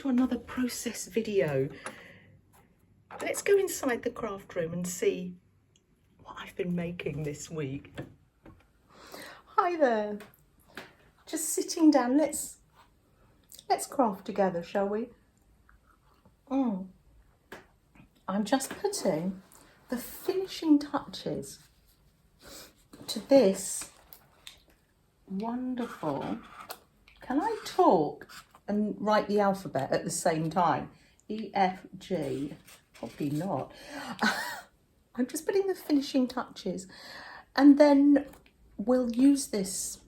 to another process video. Let's go inside the craft room and see what I've been making this week. Hi there. Just sitting down. Let's craft together, shall we? I'm just putting the finishing touches to this wonderful, can I talk and write the alphabet at the same time? E, F, G, probably not. I'm just putting the finishing touches, and then we'll use this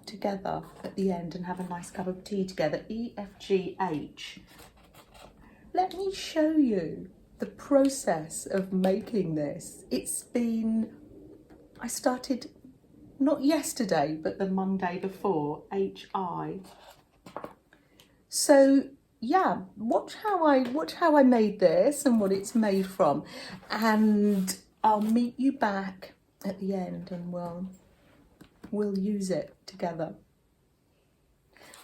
together at the end and have a nice cup of tea together. E, F, G, H. Let me show you the process of making this. I started not yesterday, but the Monday before, H-I. So yeah, watch how I made this and what it's made from, and I'll meet you back at the end and we'll use it together.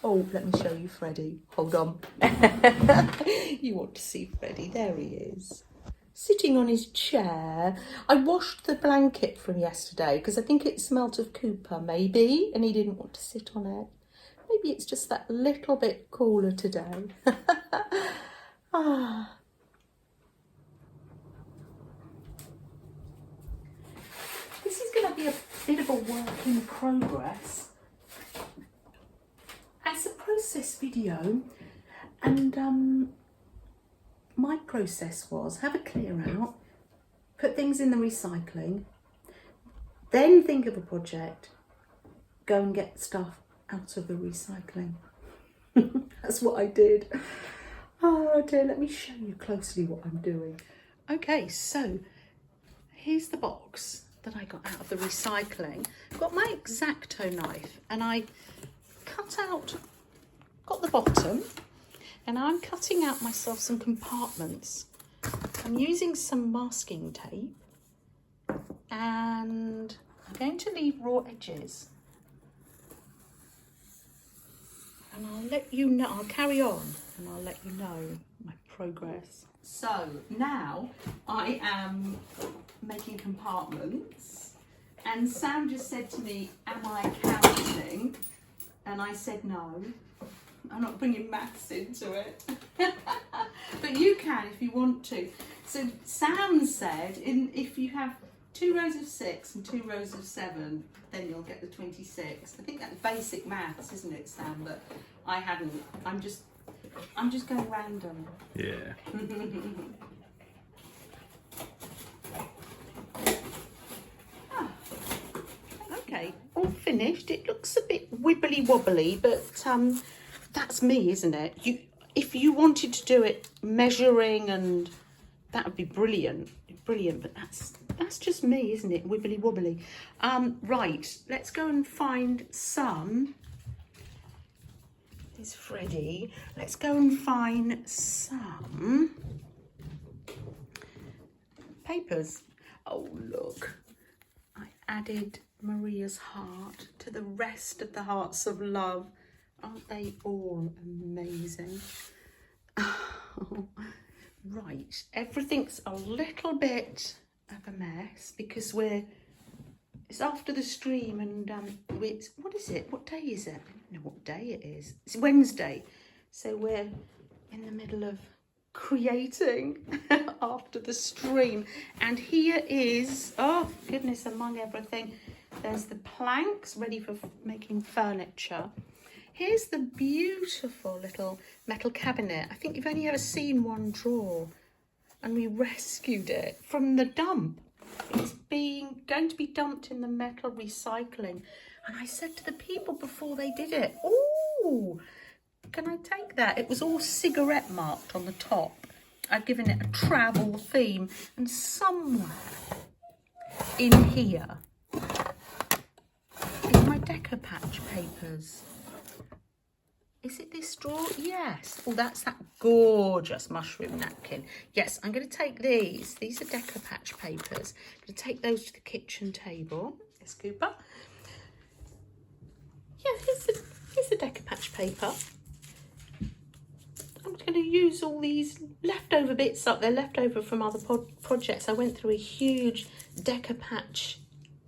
Oh, let me show you Freddie. Hold on. You want to see Freddie? There he is, sitting on his chair. I washed the blanket from yesterday because I think it smelt of cuppa, maybe, and he didn't want to sit on it. Maybe it's just that little bit cooler today. This is going to be a bit of a work in progress. It's a process video, and my process was have a clear out, put things in the recycling, then think of a project, go and get stuff out of the recycling. That's what I did. Oh dear, let me show you closely what I'm doing. Okay, so here's the box that I got out of the recycling. I've got my X-Acto knife and I got the bottom, and I'm cutting out myself some compartments. I'm using some masking tape and I'm going to leave raw edges. And I'll let you know, I'll carry on and I'll let you know my progress. So now I am making compartments, and Sam just said to me, am I counting? And I said no, I'm not bringing maths into it. But you can if you want to. So Sam said if you have 2 rows of 6 and 2 rows of 7, then you'll get the 26. I think that's basic maths, isn't it, Sam? But I hadn't. I'm just going random. Yeah. Okay, all finished. It looks a bit wibbly wobbly, but that's me, isn't it? If you wanted to do it measuring, and that would be brilliant, but that's just me, isn't it? Wibbly wobbly. Right, let's go and find some. There's Freddie. Let's go and find some papers. Oh look, I added Maria's heart to the rest of the hearts of love. Aren't they all amazing? Right, everything's a little bit of a mess because it's after the stream, and what is it? What day is it? I don't know what day it is. It's Wednesday, so we're in the middle of creating after the stream. And here is, oh goodness, among everything, there's the planks ready for making furniture. Here's the beautiful little metal cabinet. I think you've only ever seen one drawer, and we rescued it from the dump. It's going to be dumped in the metal recycling. And I said to the people before they did it, oh, can I take that? It was all cigarette marked on the top. I've given it a travel theme, and somewhere in here is my Deco Patch papers. Is it this drawer? Yes. Oh, that's that gorgeous mushroom napkin. Yes, I'm going to take these. These are Deco Patch papers. I'm going to take those to the kitchen table. This Cooper. Yeah, here's the Deco Patch paper. I'm going going to use all these leftover bits up there, leftover from other projects. I went through a huge Decopatch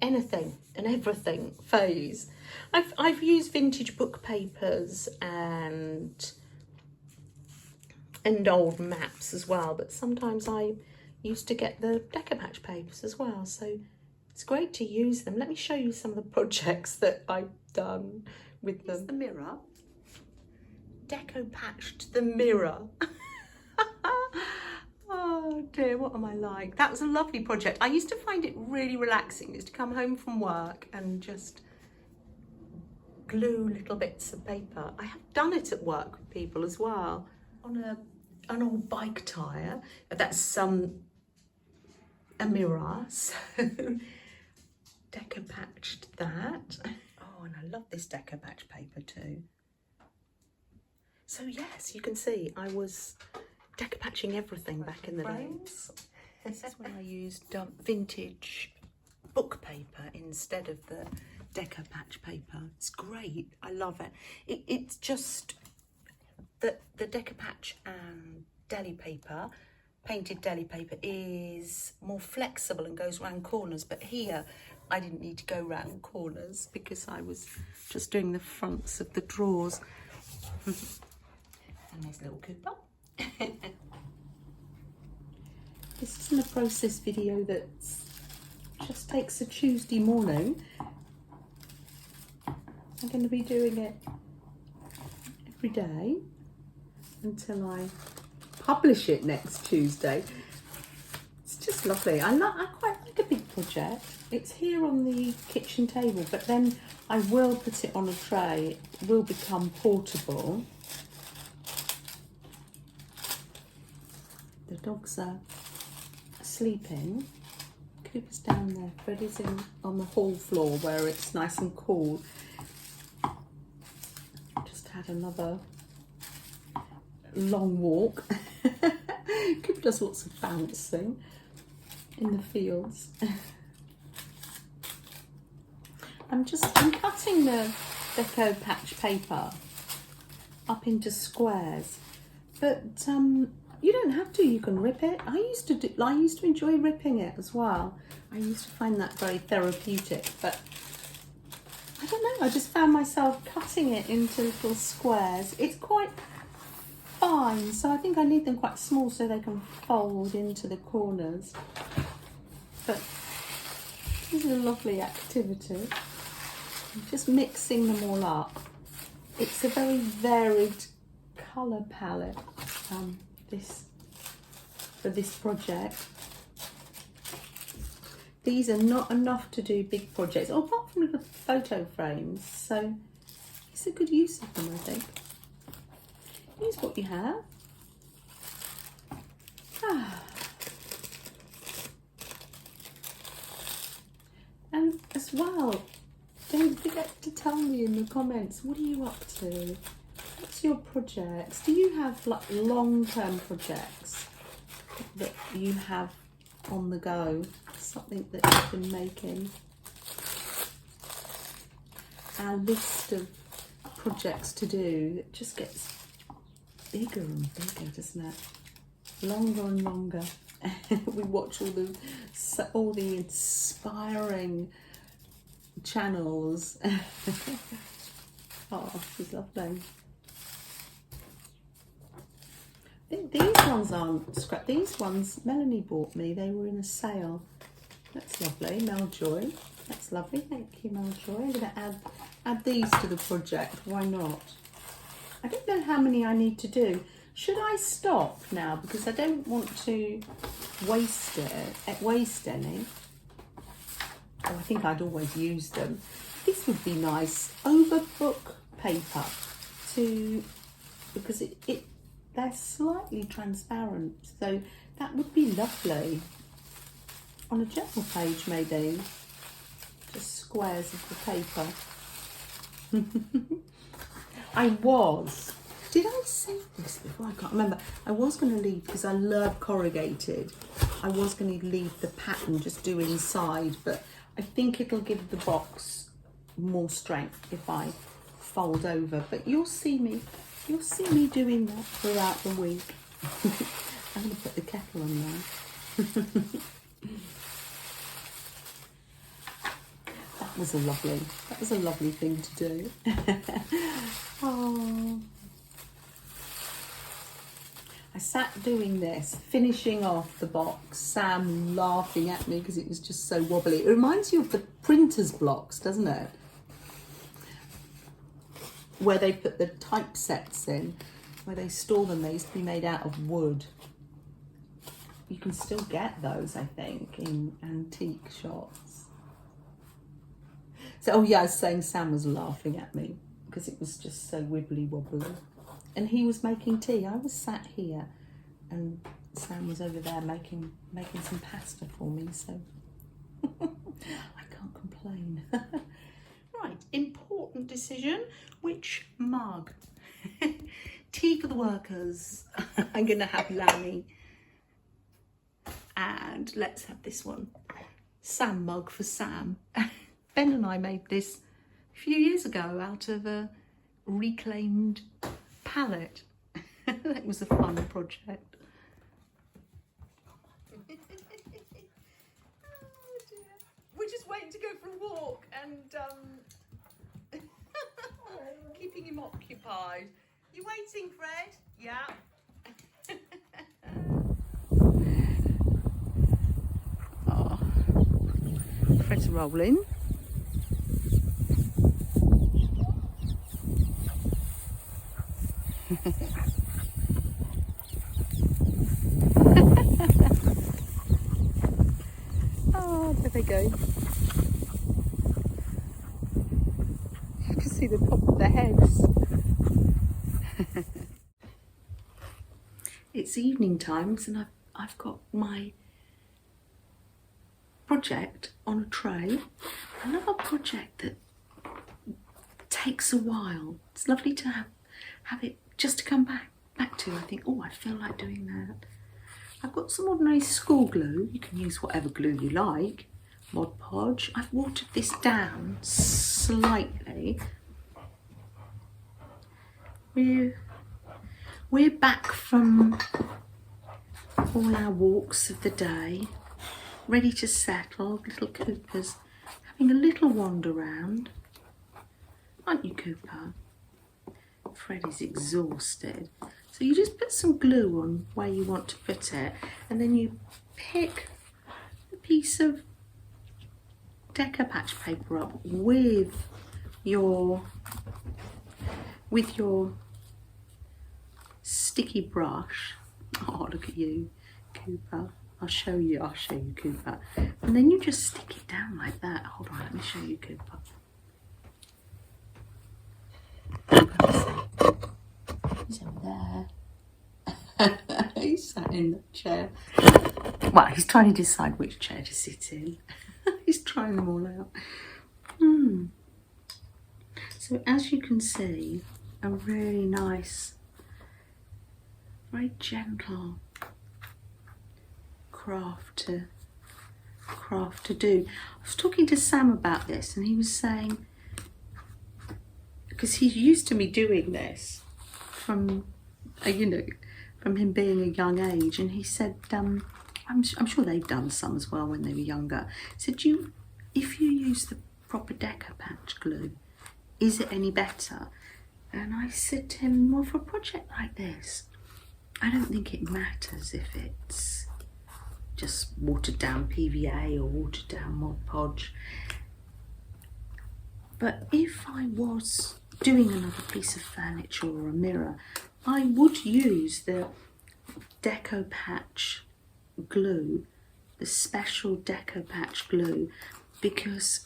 anything and everything phase. I've used vintage book papers and old maps as well, but sometimes I used to get the Decopatch papers as well, so it's great to use them. Let me show you some of the projects that I've done with them. Here's the mirror. Decopatched the mirror. Oh dear, what am I like? That was a lovely project. I used to find it really relaxing, just to come home from work and just glue little bits of paper. I have done it at work with people as well. On an old bike tyre, that's a mirror, so decopatched that. Oh, and I love this Decopatch paper too. So yes, you can see I was decopatching everything back in the days. This is when I used vintage book paper instead of the Decopatch paper. It's great, I love it. It's just the Decopatch deli paper, painted deli paper, is more flexible and goes round corners, but here I didn't need to go round corners because I was just doing the fronts of the drawers. And there's little cuppa. This isn't a process video that just takes a Tuesday morning. I'm going to be doing it every day until I publish it next Tuesday. It's just lovely. I quite like a big project. It's here on the kitchen table, but then I will put it on a tray. It will become portable. The dogs are sleeping. Cooper's down there. Freddie's on the hall floor where it's nice and cool. Just had another long walk. Cooper does lots of bouncing in the fields. I'm cutting the Decopatch paper up into squares, but you don't have to. You can rip it. I used to enjoy ripping it as well. I used to find that very therapeutic, but I don't know. I just found myself cutting it into little squares. It's quite fine, so I think I need them quite small so they can fold into the corners. But this is a lovely activity. I'm just mixing them all up. It's a very varied colour palette. For this project. These are not enough to do big projects, apart from the photo frames, so it's a good use of them, I think. Here's what you have. And as well, don't forget to tell me in the comments, what are you up to? What's your projects? Do you have like long-term projects that you have on the go? Something that you've been making? Our list of projects to do, it just gets bigger and bigger, doesn't it? Longer and longer. We watch all the inspiring channels. Oh, she's lovely. I think these ones aren't scrap. These ones Melanie bought me. They were in a sale. That's lovely. Meljoy. That's lovely. Thank you, Meljoy. I'm going to add these to the project. Why not? I don't know how many I need to do. Should I stop now? Because I don't want to waste any. Oh, I think I'd always use them. This would be nice. Overbook paper because they're slightly transparent, so that would be lovely. On a journal page, maybe. Just squares of the paper. Did I say this before? I can't remember. I was going to leave, because I love corrugated, I was going to leave the pattern, just do inside, but I think it'll give the box more strength if I fold over. But you'll see me You'll see me doing that throughout the week. I'm going to put the kettle on now. That was a lovely thing to do. Oh. I sat doing this, finishing off the box, Sam laughing at me because it was just so wobbly. It reminds you of the printer's blocks, doesn't it? Where they put the typesets in, where they store them. They used to be made out of wood. You can still get those, I think, in antique shops. So, oh yeah, I was saying Sam was laughing at me because it was just so wibbly wobbly. And he was making tea. I was sat here and Sam was over there making some pasta for me, so I can't complain. Right, important decision. Which mug? Tea for the workers. I'm going to have Lammy. And let's have this one. Sam mug for Sam. Ben and I made this a few years ago out of a reclaimed palette. That was a fun project. Oh dear. We're just waiting to go for a walk and keeping him occupied. You waiting, Fred? Yeah. Oh, Fred's rolling. Oh, there they go. You can see the top of their heads. It's evening times and I've got my project on a tray. Another project that takes a while. It's lovely to have it just to come back to. I think, oh, I feel like doing that. I've got some ordinary school glue. You can use whatever glue you like. Mod Podge. I've watered this down slightly. We're back from all our walks of the day, ready to settle. Little Cooper's having a little wander round. Aren't you, Cooper? Fred is exhausted. So you just put some glue on where you want to put it, and then you pick a piece of Deco Patch paper up with your sticky brush. Oh, look at you, Cooper. I'll show you, Cooper. And then you just stick it down like that. Hold on, let me show you, Cooper. He's over there. He's sat in the chair. Well, he's trying to decide which chair to sit in. He's trying them all out. So as you can see, a really nice, very gentle craft to do. I was talking to Sam about this and he was saying, because he's used to me doing this from from him being a young age, and he said, I'm sure they've done some as well when they were younger. He said, if you use the proper Deco Patch glue, is it any better? And I said to him, well, for a project like this, I don't think it matters if it's just watered down PVA or watered down Mod Podge. But if I was doing another piece of furniture or a mirror, I would use the Deco Patch glue, the special Deco Patch glue, because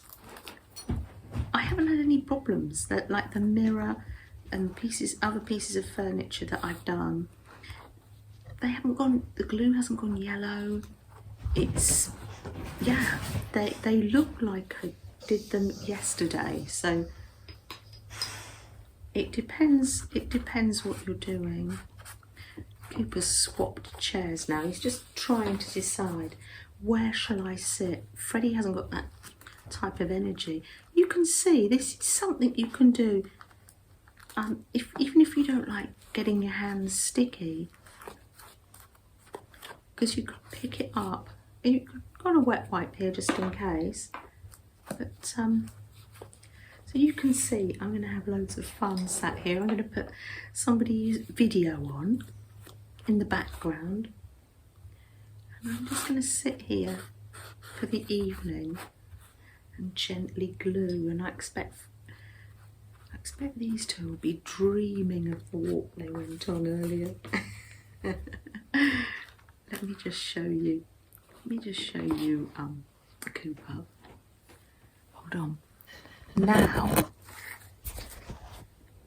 I haven't had any problems that, like the mirror and other pieces of furniture that I've done, the glue hasn't gone yellow. It's, yeah, they look like I did them yesterday. So it depends what you're doing. Cooper's swapped chairs now. He's just trying to decide, where shall I sit? Freddie hasn't got that type of energy. You can see this is something you can do even if you don't like getting your hands sticky, because you can pick it up. You've got a wet wipe here just in case. But so you can see I'm going to have loads of fun sat here. I'm going to put somebody's video on in the background. And I'm just going to sit here for the evening and gently glue. And I expect these two will be dreaming of the walk they went on earlier. Let me just show you. The cuppa. Hold on.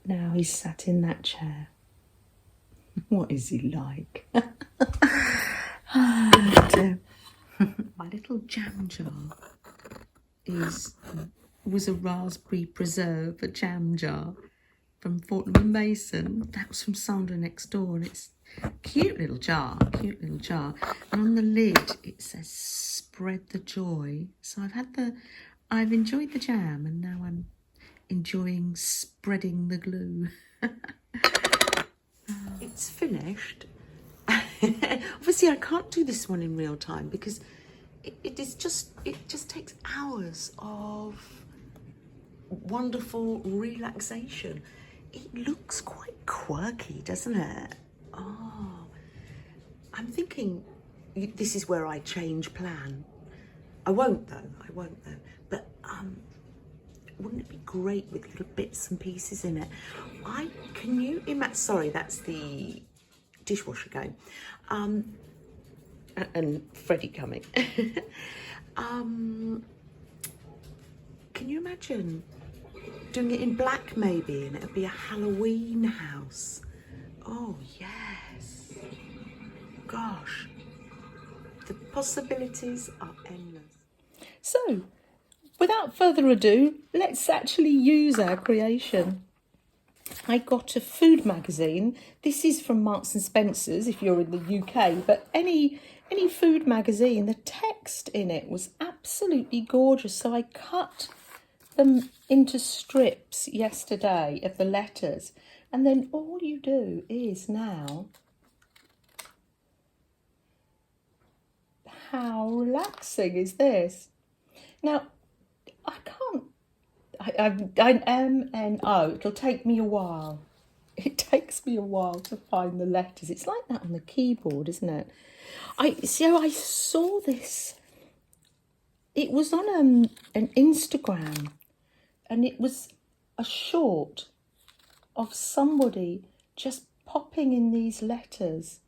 Now he's sat in that chair. What is he like? My little jam jar was a raspberry preserve, a jam jar from Fortnum and Mason. That was from Sandra next door, and it's a cute little jar. And on the lid it says "Spread the joy." So I've enjoyed the jam, and now I'm enjoying spreading the glue. It's finished. Obviously I can't do this one in real time because it just takes hours of wonderful relaxation. It looks quite quirky, doesn't it? Oh, I'm thinking this is where I change plan. I won't though. But wouldn't it be great with little bits and pieces in it? Can you imagine? Sorry, that's the dishwasher going. And Freddie coming. Can you imagine doing it in black maybe, and it'll be a Halloween house? Oh yes. Gosh, the possibilities are endless. So, without further ado, let's actually use our creation. I got a food magazine. This is from Marks and Spencer's if you're in the UK, but any food magazine, the text in it was absolutely gorgeous. So I cut them into strips yesterday of the letters, and then all you do is now, how relaxing is this? Now, I can't, it'll take me a while. It takes me a while to find the letters. It's like that on the keyboard, isn't it? I saw this. It was on an Instagram, and it was a short of somebody just popping in these letters.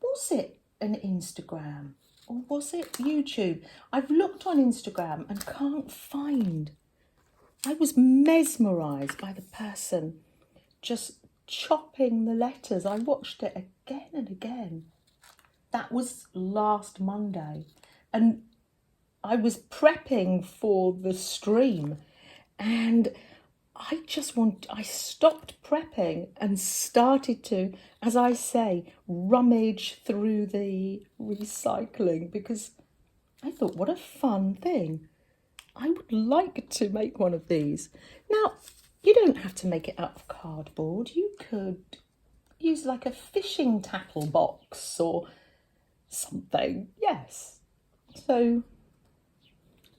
Was it an Instagram or was it YouTube? I've looked on Instagram and can't find. I was mesmerised by the person just chopping the letters. I watched it again and again. That was last Monday, and I was prepping for the stream, and I stopped prepping and started to, as I say, rummage through the recycling, because I thought, what a fun thing. I would like to make one of these. Now, you don't have to make it out of cardboard. You could use like a fishing tackle box or something. Yes. So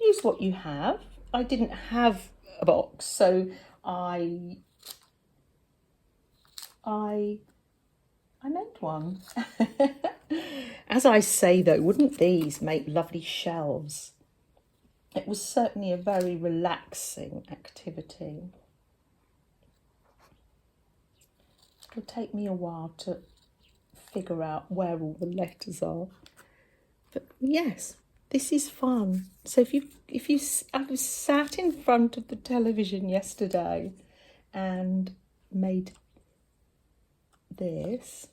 use what you have. I didn't have a box, so I made one. As I say though, wouldn't these make lovely shelves? It was certainly a very relaxing activity. It'll take me a while to figure out where all the letters are. But yes, this is fun. So I was sat in front of the television yesterday and made this,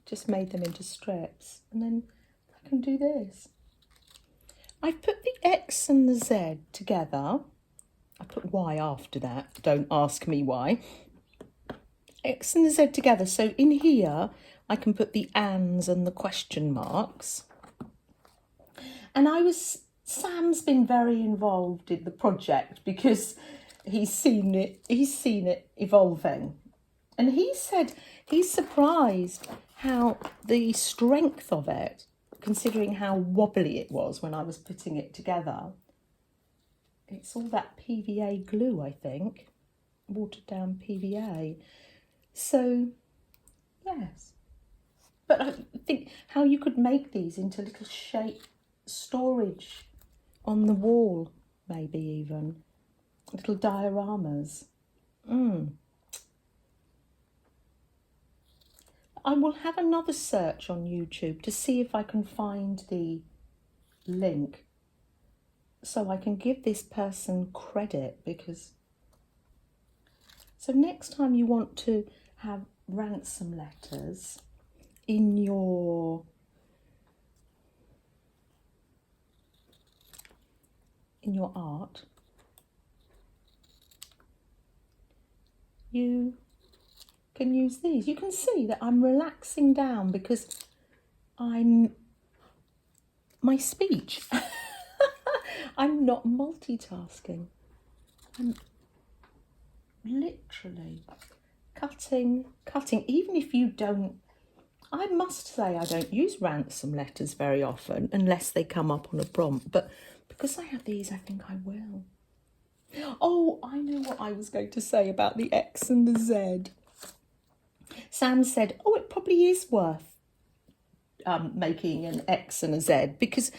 just made them into strips, and then I can do this. I put the X and the Z together. I put Y after that, don't ask me why. X and the Z together, so in here I can put the ands and the question marks. And Sam's been very involved in the project because he's seen it evolving. And he said he's surprised how the strength of it, considering how wobbly it was when I was putting it together. It's all that PVA glue, I think, watered down PVA. So, yes. But I think how you could make these into little shape storage on the wall, maybe even. Little dioramas. I will have another search on YouTube to see if I can find the link so I can give this person credit, because... So next time you want to have ransom letters in your art, you can use these. You can see that I'm relaxing down because my speech. I'm not multitasking. I'm literally cutting. Even if you don't, I must say I don't use ransom letters very often unless they come up on a prompt. But because I have these, I think I will. Oh, I know what I was going to say about the X and the Z. Sam said, oh, it probably is worth making an X and a Z, because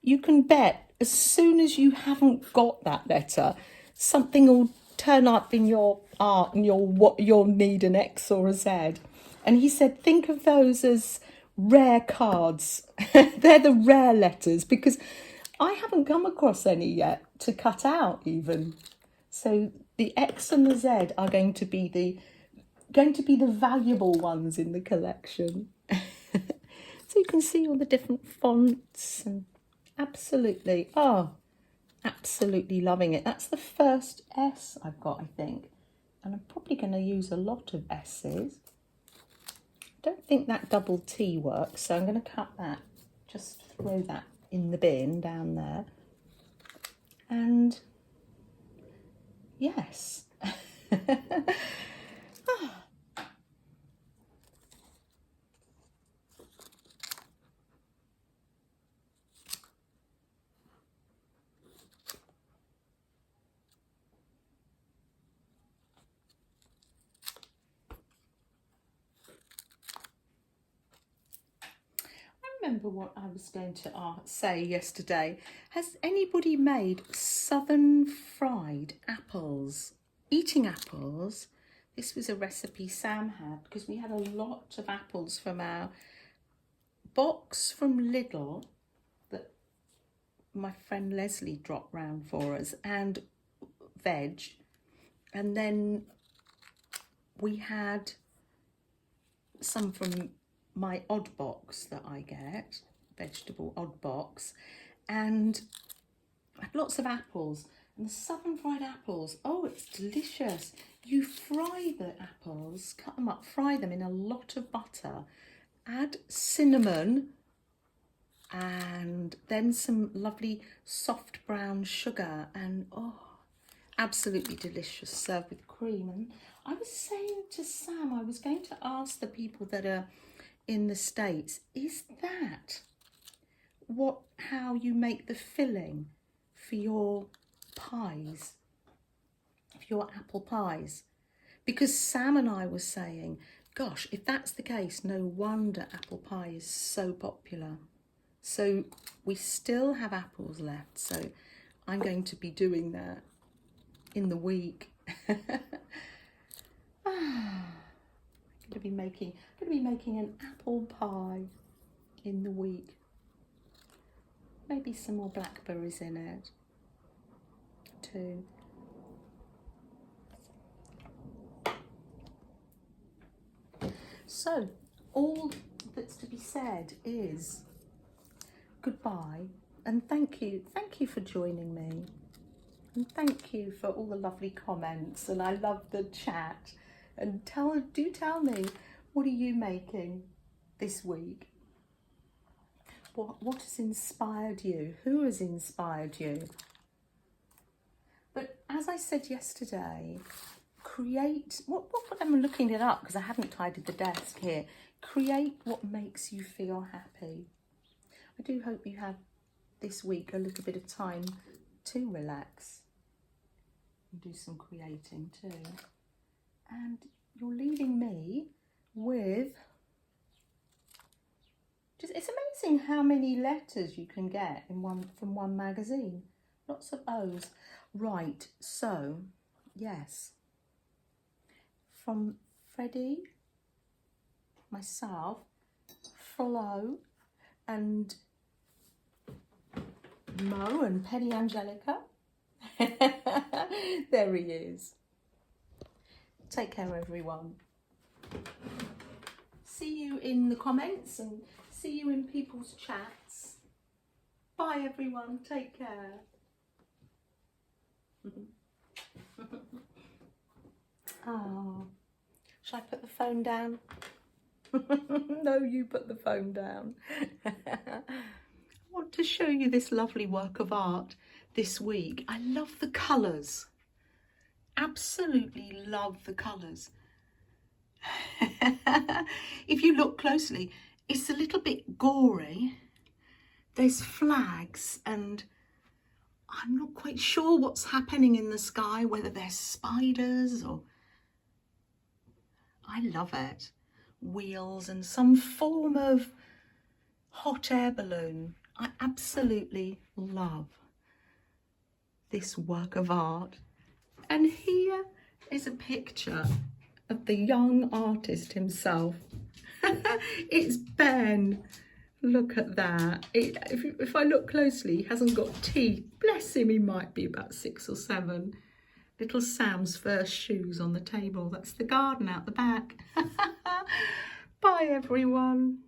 you can bet as soon as you haven't got that letter, something will turn up in your art and you'll need an X or a Z. And he said, think of those as rare cards. They're the rare letters, because I haven't come across any yet to cut out even. So the X and the Z are going to be the valuable ones in the collection. So you can see all the different fonts, and absolutely loving it. That's the first S I've got, I think. And I'm probably going to use a lot of S's. Don't think that double T works, so I'm going to cut that. Just throw that in the bin down there. And yes. Remember what I was going to say yesterday. Has anybody made southern fried apples? Eating apples. This was a recipe Sam had, because we had a lot of apples from our box from Lidl that my friend Leslie dropped round for us, and veg. And then we had some from my odd box that I get, vegetable odd box, and I had lots of apples. And the southern fried apples, oh, it's delicious. You fry the apples, cut them up, fry them in a lot of butter, add cinnamon, and then some lovely soft brown sugar, and oh, absolutely delicious, served with cream. And I was saying to Sam, I was going to ask the people that are in the States, is that how you make the filling for your pies, for your apple pies? Because Sam and I were saying, gosh, if that's the case, no wonder apple pie is so popular. So we still have apples left, so I'm going to be doing that in the week. I'm going to be making an apple pie in the week. Maybe some more blackberries in it too. So all that's to be said is goodbye, and thank you for joining me, and thank you for all the lovely comments, and I love the chat. And do tell me, what are you making this week? What has inspired you? Who has inspired you? But as I said yesterday, create, what I'm looking it up because I haven't tidied the desk here. Create what makes you feel happy. I do hope you have this week a little bit of time to relax and do some creating too. And you're leaving me with, just, it's amazing how many letters you can get in from one magazine. Lots of O's. Right, so yes, from Freddie, myself, Flo, and Mo and Penny Angelica. There he is. Take care, everyone. See you in the comments and see you in people's chats. Bye, everyone. Take care. Oh, shall I put the phone down? No, you put the phone down. I want to show you this lovely work of art this week. I love the colours. Absolutely love the colours. If you look closely, it's a little bit gory. There's flags and I'm not quite sure what's happening in the sky, whether they're spiders or... I love it. Wheels and some form of hot air balloon. I absolutely love this work of art. And here is a picture of the young artist himself. It's Ben. Look at that. If I look closely, he hasn't got teeth. Bless him, he might be about 6 or 7. Little Sam's first shoes on the table. That's the garden out the back. Bye, everyone.